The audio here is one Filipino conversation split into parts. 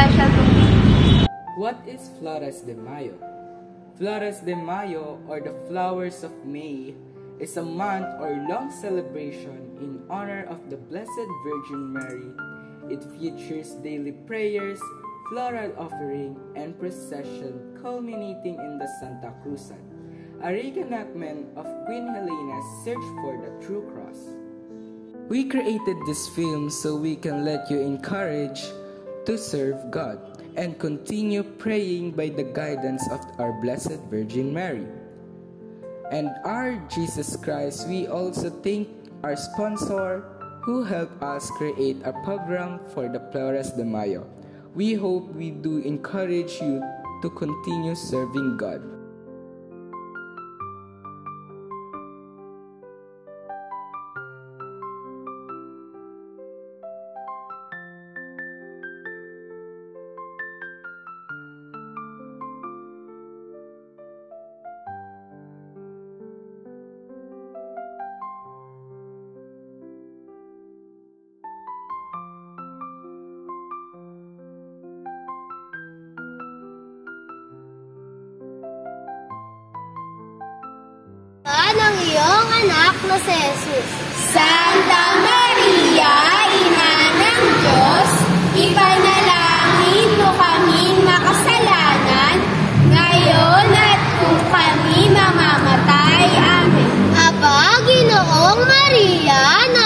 special to me. What is Flores de Mayo? Flores de Mayo, or the Flowers of May, is a month or long celebration in honor of the Blessed Virgin Mary. It features daily prayers, floral offering, and procession culminating in the Santa Cruzan, a reenactment of Queen Helena's search for the true cross. We created this film so we can let you encourage to serve God and continue praying by the guidance of our Blessed Virgin Mary. And our Jesus Christ, we also thank our sponsor who helped us create a program for the Flores de Mayo. We hope we do encourage you to continue serving God. Ng iyong anak na si Jesus. Santa Maria, Ina ng Diyos, ipanalangin mo kaming makasalanan, ngayon at kung kami mamamatay. Amen. Aba, Ginoong Maria, na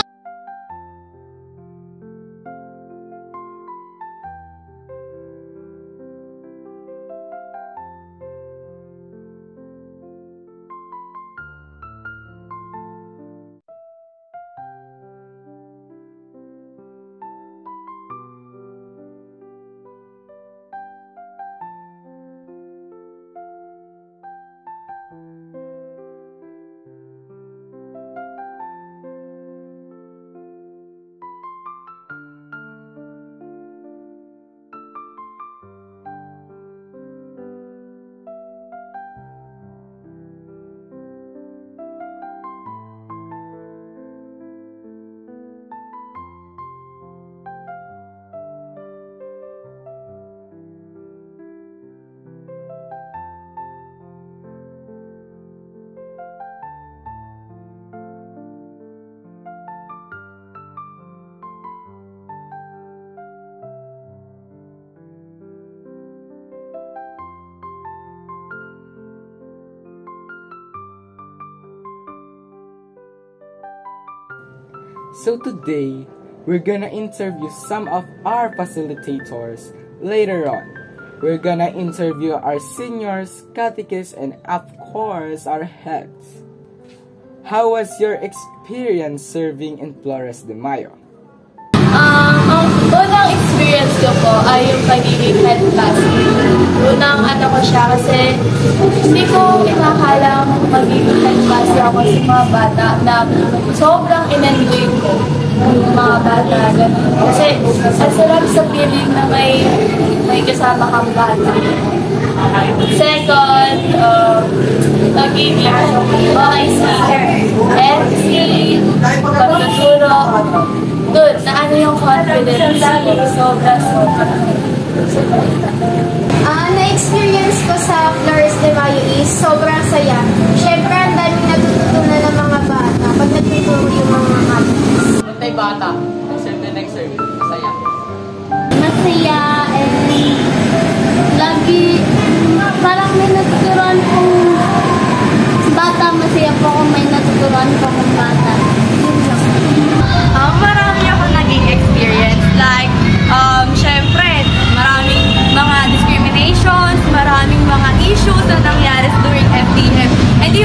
So today, we're gonna interview some of our facilitators. Later on, we're gonna interview our seniors, catechists, and of course, our heads. How was your experience serving in Flores de Mayo? Ang unang experience ko po ay yung pagiging head pastor. Unang ko siya kasi hindi ko inakalang magiging head pastor ako sa mga bata na sobrang in-enjoy ko yung mga bata. Kasi ang sarap sa feeling na may kasama kang bata. Second, pagiging voice, MC, pagtuturo, good, na ano yung confidence ko, sobra. na-experience ko sa Flores de Mayo is sobrang saya. Siyempre, ang daming natututunan ng mga bata pag nagtuturo yung mga kapatid. Tay bata, nag-serve na nag-serve. Masaya. Masaya, and lagi, parang may natuturuan kong bata. Masaya po kung may natuturuan po kong bata. Marami ako naging experience. Like, syempre, maraming mga discriminations, maraming mga issues na nangyari during FTF. Hindi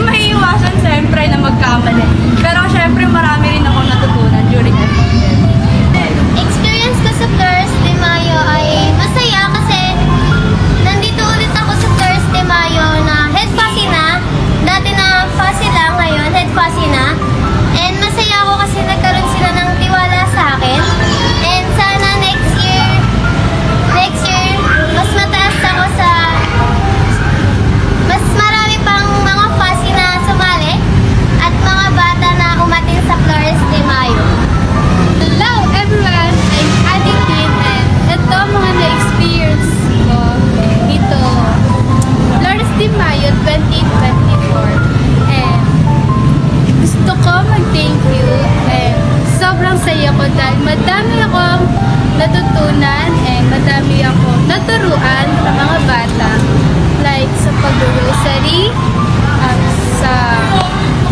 thank you. And sobrang saya ko dahil madami akong natutunan and madami akong naturuan sa mga bata. Like sa pag-rosary, sa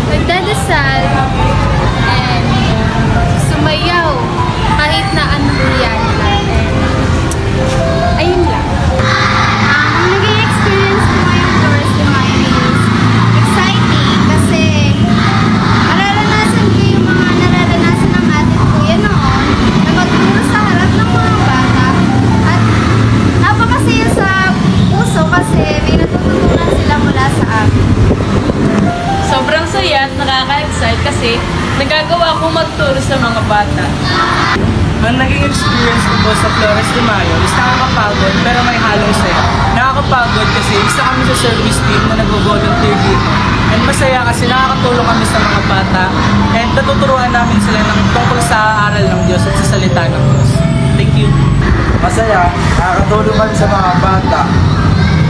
pagdadasal, and sumayaw kahit na ano yan. Ayun lang. Ang naging experience ko ngayong Flores de Mayo is exciting kasi mararanasan ko yung mga nararanasan ng ating kuya noon na magturo sa harap ng mga bata at napakasaya sa puso kasi may natututunan sila mula sa amin. Sobrang saya at nakaka-excite kasi nagagawa ko magturo sa mga bata. Ang naging experience ko po sa Flores de Mayo is nakakapagod pero may halong saya. Nakakapagod kasi isa kami sa service team na nag-volunteer dito. And masaya kasi nakakatulong kami sa mga bata and natuturuan namin sila ng tungkol sa aral ng Diyos at sa salita ng Diyos. Thank you. Masaya, nakakatulong kami sa mga bata.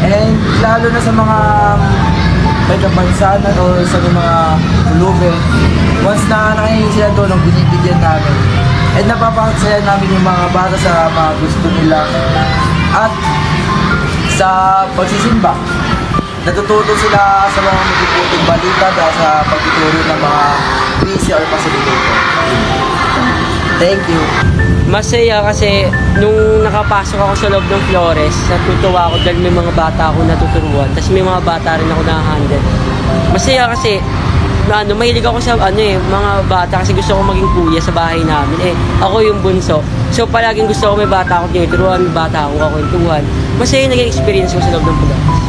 And lalo na sa mga may kapansanan o sa mga kulube. Once na nakahingi sila tulong, binibigyan namin. At napapakasaya namin yung mga bata sa mga gusto nila. At sa pagsisimba, natututo sila sa mga magiging balita dahil sa pagtuturo ng mga busy or facilitator. Thank you. Masaya kasi nung nakapasok ako sa loob ng Flores, natutuwa ako dahil may mga bata ako natuturuan. Tapos may mga bata rin ako na-handle. Masaya kasi mahilig ako sa mga bata kasi gusto ko maging kuya sa bahay namin. Ako yung bunso. So palaging gusto ko may bata ako tinuturuan, may bata ako kakwentuhan. Masaya yung naging experience ko sa loob ng Flores.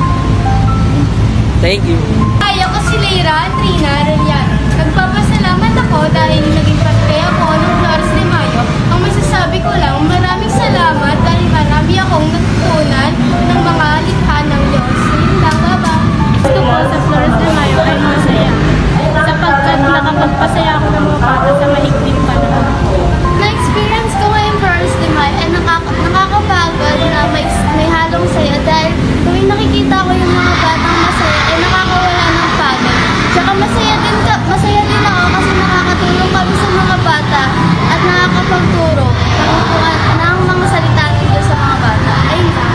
Thank you. Hi, ako si Leira Trina Arellano. Nagpapasalamat ako dahil naging parte ako ng Flores de Mayo. Ang masasabi ko lang, maraming salamat dahil marami akong natutunan ng mga likha ng Diyos. Yun lang, baba. Gusto ko sa Flores de Mayo ay masaya. Sapagkat nakapagpasaya ako ng mga bata sa maikling panahon. Na-experience ko ngayong Flores de Mayo ay nakakapagod na may halong saya dahil tuwing nakikita ko yung mga batang masaya ay nakakawala ng pagod. Tsaka masaya din ako kasi nakakatulong kami sa mga bata at nakakapagturo ng mga salita ng Diyos sa mga bata. Ayun lang.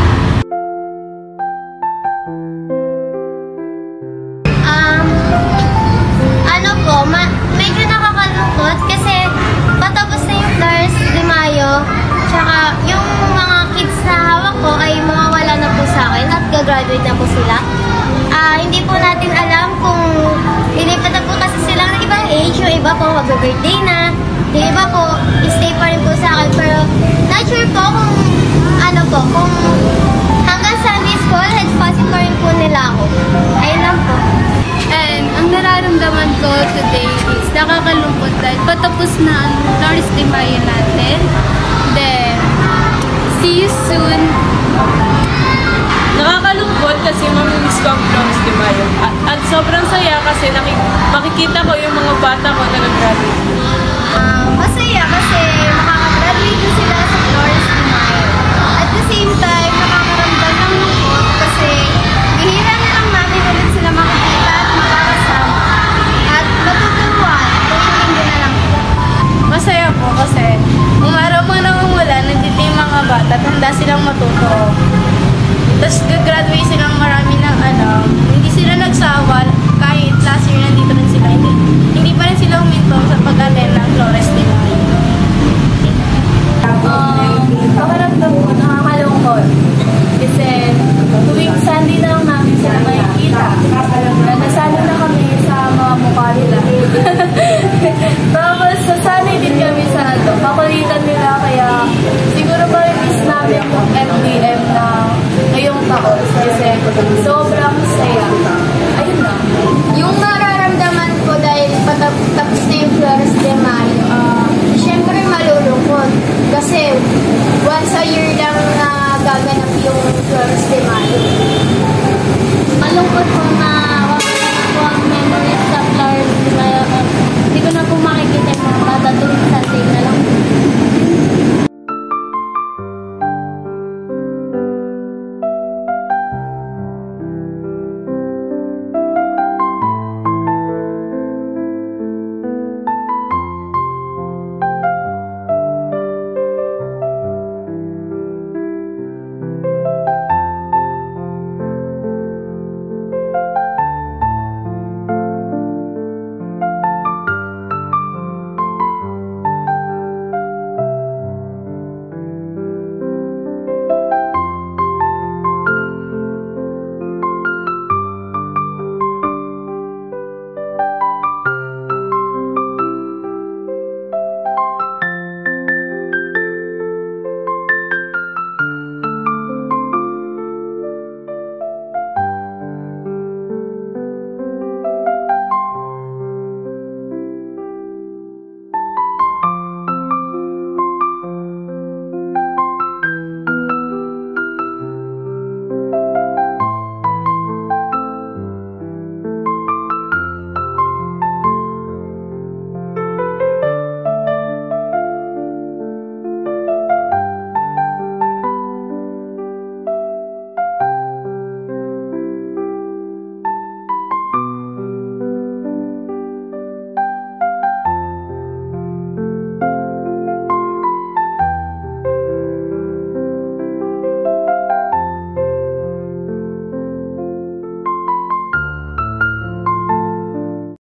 Medyo nakakalungkot kasi patapos na yung Flores de Mayo, tsaka yung mga kids na hawak ko ay mawawala na po sa akin at gagraduate na po sila. Hindi po natin alam kung ilipat na po kasi silang ng ibang age, yung iba po mag-birthday na, yung iba po stay pa rin po sa akin, pero not sure po kung hanggang Sunday school, head passing pa rin po nila ako. Ayun lang po. And ang nararamdaman ko today is nakakalungkot dahil patapos na ang Flores de Mayo natin. Then, see you soon. Nakakalungkot kasi mamimiss ko ang Flores de Mayo. At sobrang saya kasi makikita ko yung mga bata ko na nag-graduate. Masaya kasi makakagraduate na sila sa Flores de Mayo. At the same time, nakakaramdam ng lungkot kasi bihira na lang natin ulit sila makikita at makakasama. At matuturuan, tuwing linggo na lang. Masaya po kasi umaraw pa nang umulan, nandito yung mga bata at handa silang matuto. Tapos gagraduate silang marami ng hindi sila nagsawa kahit last year nandito rin sila. Hindi pa rin sila huminto sa pag-attend ng Flores de Mayo. Pakaramdam ko, nakakalungkot. Kasi tuwing Sunday na lang namin sila makikita. Nasalo na kami sa mga mukha nila. Tapos sasanay din kami sa pakulitan nila kaya siguro ba miss namin yung MDM na ngayong taon. Kasi